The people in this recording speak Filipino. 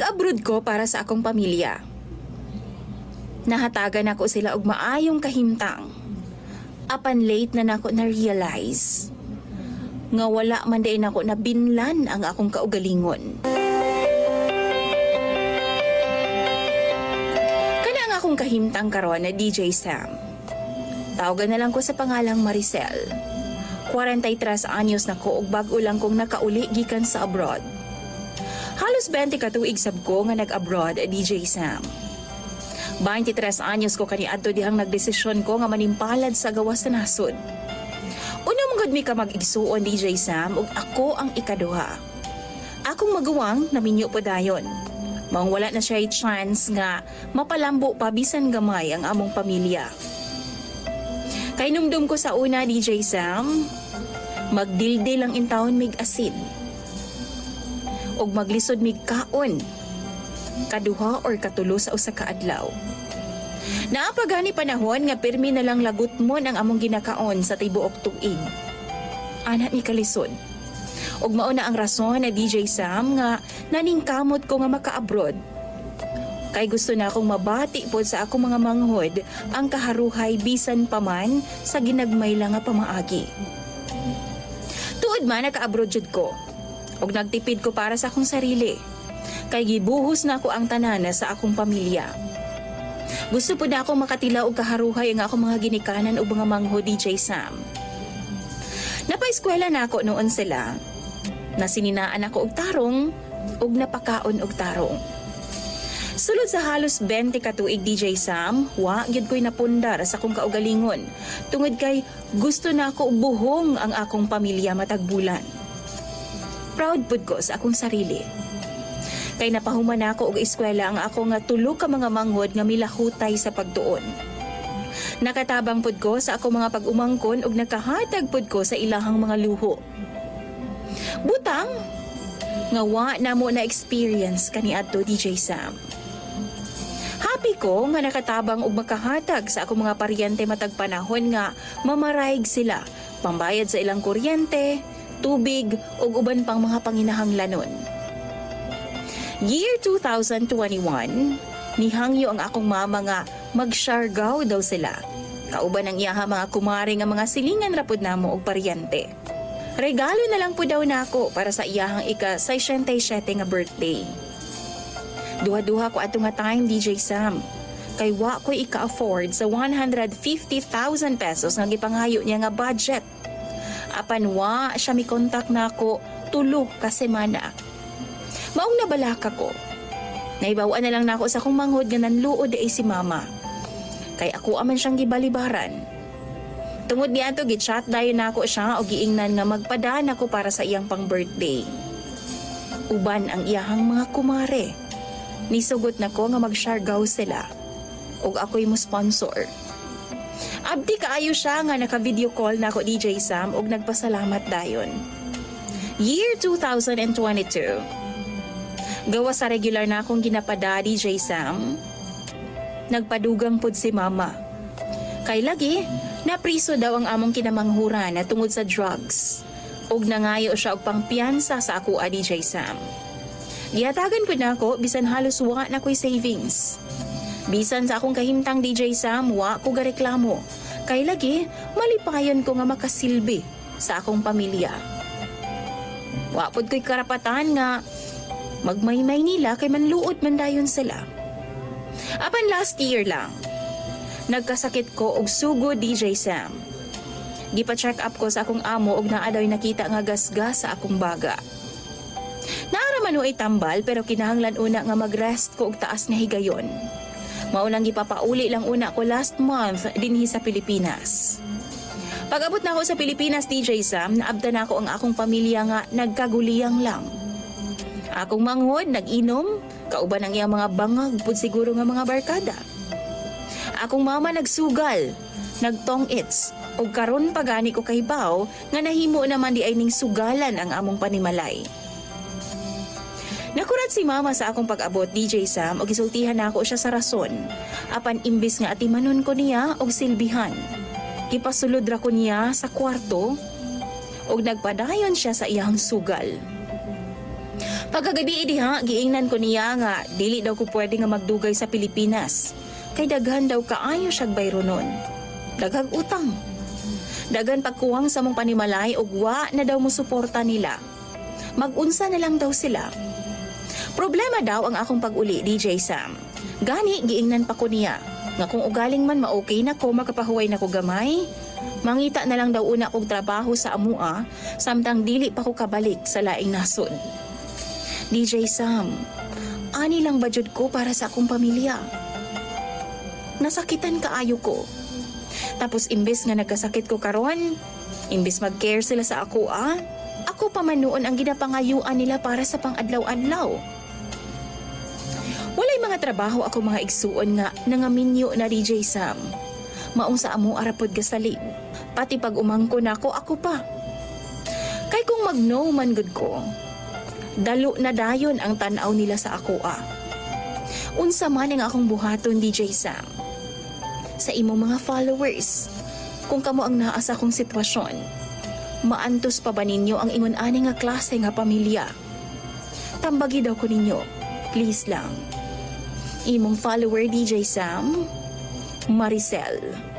Nag-abroad ko para sa akong pamilya. Nahatagan ako sila og maayong kahimtang. Apan late na nako na-realize nga wala man din ako nabinlan ang akong kaugalingon. Kana ang akong kahimtang karon na DJ Sam. Tawagan na lang ko sa pangalang Maricel. 43 anyos na ko ug bag-o lang kong nakauli gikan sa abroad. Halos 20 ka tuig sab ko nga nag-abroad, DJ Sam. 23 anyos ko kaniadto dihang nagdesisyon ko nga manimpalad sa gawas sa nasod. Una mong mi ka mag-igsuon, DJ Sam, ug ako ang ikaduha. Akong maguwang naminyo po dayon. Maong wala na siya chance nga mapalambo pa bisan gamay ang among pamilya. Kay numdum ko sa una, DJ Sam, magdildil ang intawon mig asin. Og maglisod mig kaon. Kaduha or katulo sa usa ka adlaw. Naapagani panahon nga pirmi na lang lagot mo ang among ginakaon sa tibuok tuig. Ana ni kalisod. Og mao na ang rason na DJ Sam nga naningkamot ko nga maka-abroad. Kay gusto na akong mabati pod sa akong mga manghod ang kaharuhay bisan pa man sa ginagmay lang nga pamaagi. Tuod man naka-abroad jud ko. Og nagtipid ko para sa akong sarili. Kay gibuhos na ako ang tanana sa akong pamilya. Gusto po na akong makatilaw og kaharuhay ang akong mga ginikanan o mga mangho, DJ Sam. Napaeskwela na ako noon sila. Nasininaan ako og tarong og napakaon og tarong. Sulod sa halos 20 ka tuig, DJ Sam, wa gyud ko'y napundar sa akong kaugalingon. Tungod kay gusto na ako buhong ang akong pamilya matag bulan. Proud pud ko sa akong sarili. Kay napahuman na ako og eskwela ang ako nga tulo ka mga manghod nga milahutay sa pagtuon. Nakatabang pud ko sa ako mga pag-umangkon og nakahatag pud ko sa ilahang mga luho. Butang nga wa na mo na experience kaniadto, DJ Sam. Happy ko nga nakatabang og makahatag sa ako mga paryente matag panahon nga mamarayg sila pambayad sa ilang kuryente, tubig ug uban pang mga panginahanglanon. Year 2021, nihangyo ang akong mama nga mag-Siargao daw sila. Kauban ang iyaha mga kumari nga mga silingan rapod namo og paryente. Regalo na lang po daw nako para sa iyahang ika-67 nga birthday. Duha-duha ko ato nga time, DJ Sam. Kay wa ko ika-afford sa 150,000 pesos nga gipangayo niya nga budget. Apan wa siya mi kontak nako tulo ka semana. Maong nabalaka ko. Naibawaan na lang nako sa akong manghod nga nanluod ay si mama. Kay ako aman siyang gibalibaran. Tungod niya to gichat dayon nako siya o giingnan nga magpadaan ako para sa iyang pang-birthday. Uban ang iyahang mga kumare. Nisugot nako nga mag-Siargao sila. Og ako'y mo sponsor. Abdi kaayo siya nga naka-video call nako, DJ Sam, og nagpasalamat dayon. Year 2022. Gawa sa regular na akong ginapada, DJ Sam, nagpadugang pod si mama. Kay lagi, napriso daw ang among kinamanghuran na tungod sa drugs. Og nangayo siya og pangpiyansa sa ako, DJ Sam. Gihatagan ko na ako, bisan halos wa na ko'y savings. Bisan sa akong kahimtang, DJ Sam, wa ko gareklamo. Kay lagi, malipayon ko nga makasilbi sa akong pamilya. Wa pod ko'y karapatan nga magmaymay nila kay manluod man dayon sila. Apan last year lang, nagkasakit ko og sugo, DJ Sam. Gipa-check up ko sa akong amo og naa daw nakita nga gasgas sa akong baga. Naaraman ay tambal pero kinahanglan una nga mag-rest ko og taas na higayon. Maunang gipapauli lang una ko last month dinhi sa Pilipinas. Pag-abot na ako sa Pilipinas, DJ Sam, naabdan ako ang akong pamilya nga nagkaguliyang lang. Akong manghod, nag-inom, kauban ang iyang mga bangag, pud siguro nga mga barkada. Akong mama nagsugal, nagtong-its, o karon pagani ko kahibaw, nga nahimo naman di ay ning sugalan ang among panimalay. Nakurat si mama sa akong pag-abot, DJ Sam, o gisultihan na ako siya sa rason. Apan imbis nga atimanon ko niya og silbihan. Ipasulod ra ko niya sa kwarto, og nagpadayon siya sa iyang sugal. Pagkagabi diha, giingnan ko niya nga dili daw ko pwede nga magdugay sa Pilipinas. Kay daghan daw kaayo siyag bayro nun. Daghang utang. Daghan pagkuwang sa mong panimalay ug wa na daw mo suporta nila. Mag-unsa na lang daw sila. Problema daw ang akong pag-uli, DJ Sam. Gani, giingnan pa ko niya. Nga kung ugaling man ma-okay na ko, makapahuway na ko gamay. Mangita na lang daw una kong trabaho sa amua, samtang dili pa ko kabalik sa laing nasod. DJ Sam, ani lang budget ko para sa akong pamilya. Nasakitan kaayo ko. Tapos imbes nga nagkasakit ko karon, imbes mag-care sila sa ako ako pa man noon ang ginapangayuan nila para sa pang-adlaw-adlaw. Walay mga trabaho ako mga igsuon nga nangaminyo na DJ Sam. Maong sa amo arapod gasalib, pati pag umangko na ako pa. Kay kung mag-no man good ko, dalo na dayon ang tanaw nila sa ako Unsa man ang akong buhaton, DJ Sam. Sa imong mga followers, kung kamo ang naa sa akong sitwasyon, maantos pa ba ninyo ang ingon ani nga klase nga pamilya? Tambagi daw ko ninyo, please lang. Imong follower, DJ Sam, Maricel.